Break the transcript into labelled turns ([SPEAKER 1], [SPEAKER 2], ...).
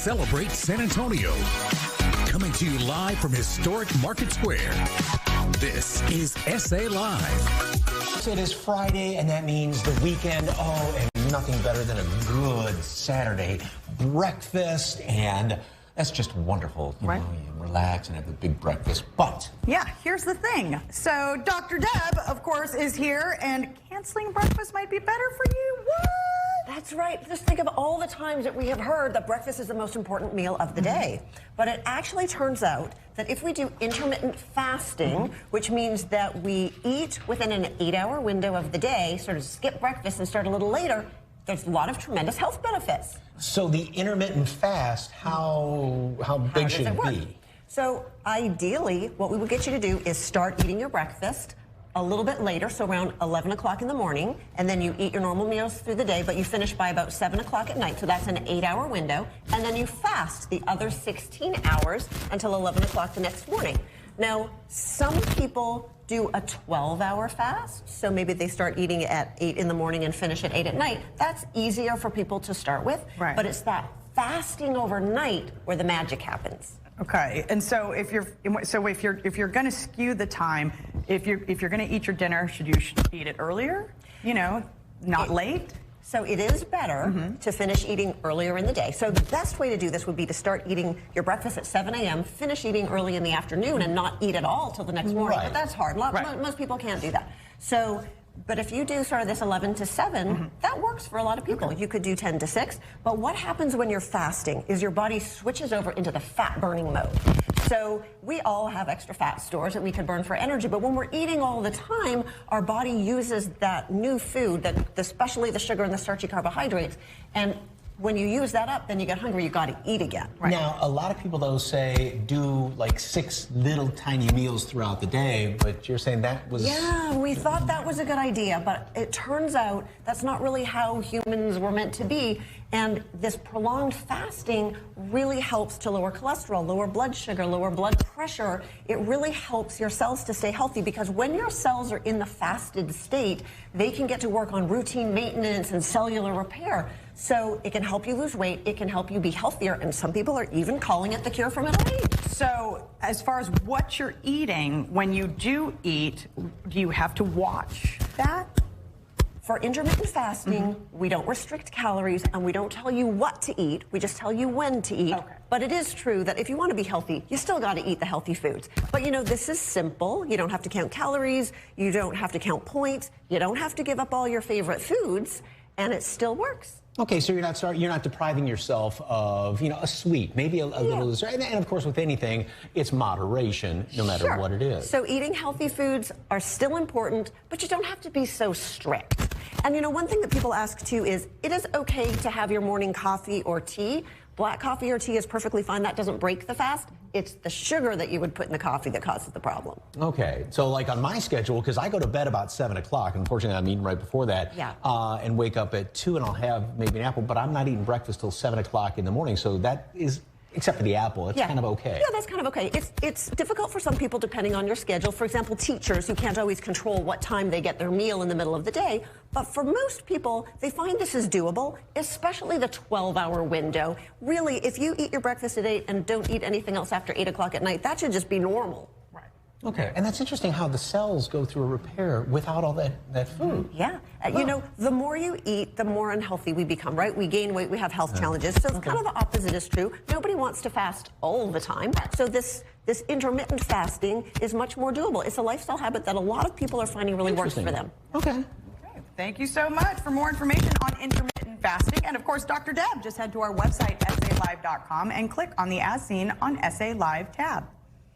[SPEAKER 1] celebrate San Antonio. Coming to you live from historic Market Square. This is SA Live.
[SPEAKER 2] It is Friday, and that means the weekend. Oh, and nothing better than a good Saturday breakfast, and that's just wonderful. You know, you relax and have a big breakfast. But
[SPEAKER 3] yeah, here's the thing. So Dr. Deb, of course, is here, and canceling breakfast might be better for you. What?
[SPEAKER 4] That's right. Just think of all the times that we have heard that breakfast is the most important meal of the day. But it actually turns out that if we do intermittent fasting, which means that we eat within an 8-hour window of the day, sort of skip breakfast and start a little later, there's a lot of tremendous health benefits.
[SPEAKER 2] So the intermittent fast, how big should it be?
[SPEAKER 4] So ideally, what we will get you to do is start eating your breakfast a little bit later, so around 11 o'clock in the morning, and then you eat your normal meals through the day, but you finish by about 7 o'clock at night, so that's an 8-hour window, and then you fast the other 16 hours until 11 o'clock the next morning. Now, some people do a 12-hour fast, so maybe they start eating at 8 in the morning and finish at 8 at night. That's easier for people to start with, but it's that fasting overnight where the magic happens.
[SPEAKER 3] Okay, and so if you're going to skew the time, if you're going to eat your dinner, should you eat it earlier? You know, not late.
[SPEAKER 4] So it is better to finish eating earlier in the day. So the best way to do this would be to start eating your breakfast at 7 a.m., finish eating early in the afternoon, and not eat at all till the next morning. But that's hard. Most people can't do that. So. But if you do sort of this 11 to 7, that works for a lot of people. You could do 10 to 6. But what happens when you're fasting is your body switches over into the fat-burning mode. So we all have extra fat stores that we could burn for energy. But when we're eating all the time, our body uses that new food, especially the sugar and the starchy carbohydrates. And when you use that up, then you get hungry, you got to eat again.
[SPEAKER 2] Now, a lot of people, though, say do like 6 little tiny meals throughout the day, but you're saying that was...
[SPEAKER 4] Yeah, we thought that was a good idea, but it turns out that's not really how humans were meant to be. And this prolonged fasting really helps to lower cholesterol, lower blood sugar, lower blood pressure. It really helps your cells to stay healthy, because when your cells are in the fasted state, they can get to work on routine maintenance and cellular repair. So it can help you lose weight, it can help you be healthier, and some people are even calling it the cure for middle age.
[SPEAKER 3] So as far as what you're eating, when you do eat, do you have to watch that?
[SPEAKER 4] For intermittent fasting, we don't restrict calories, and we don't tell you what to eat. We just tell you when to eat. But it is true that if you want to be healthy, you still got to eat the healthy foods. But you know, this is simple. You don't have to count calories. You don't have to count points. You don't have to give up all your favorite foods, and it still works.
[SPEAKER 2] Okay, so you're not depriving yourself of, you know, a sweet, maybe a little dessert. And of course, with anything, it's moderation, no matter what it is.
[SPEAKER 4] So eating healthy foods are still important, but you don't have to be so strict. And you know, one thing that people ask too is, it is okay to have your morning coffee or tea. Black coffee or tea is perfectly fine. That doesn't break the fast. It's the sugar that you would put in the coffee that causes the problem.
[SPEAKER 2] Okay, so like on my schedule, because I go to bed about 7 o'clock, unfortunately I'm eating right before that, and wake up at 2, and I'll have maybe an apple, but I'm not eating breakfast till 7 o'clock in the morning, so that is... Except for the apple, it's kind of okay.
[SPEAKER 4] Yeah, that's kind of okay. It's difficult for some people depending on your schedule. For example, teachers who can't always control what time they get their meal in the middle of the day. But for most people, they find this is doable, especially the 12-hour window. Really, if you eat your breakfast at 8 and don't eat anything else after 8 o'clock at night, that should just be normal.
[SPEAKER 2] Okay, and that's interesting how the cells go through a repair without all that food.
[SPEAKER 4] Yeah, you know, the more you eat, the more unhealthy we become, right? We gain weight, we have health challenges. So it's kind of the opposite is true. Nobody wants to fast all the time. So this intermittent fasting is much more doable. It's a lifestyle habit that a lot of people are finding really works for them.
[SPEAKER 3] Okay. Thank you so much. For more information on intermittent fasting, and of course, Dr. Deb, just head to our website, salive.com, and click on the As Seen on SA Live tab.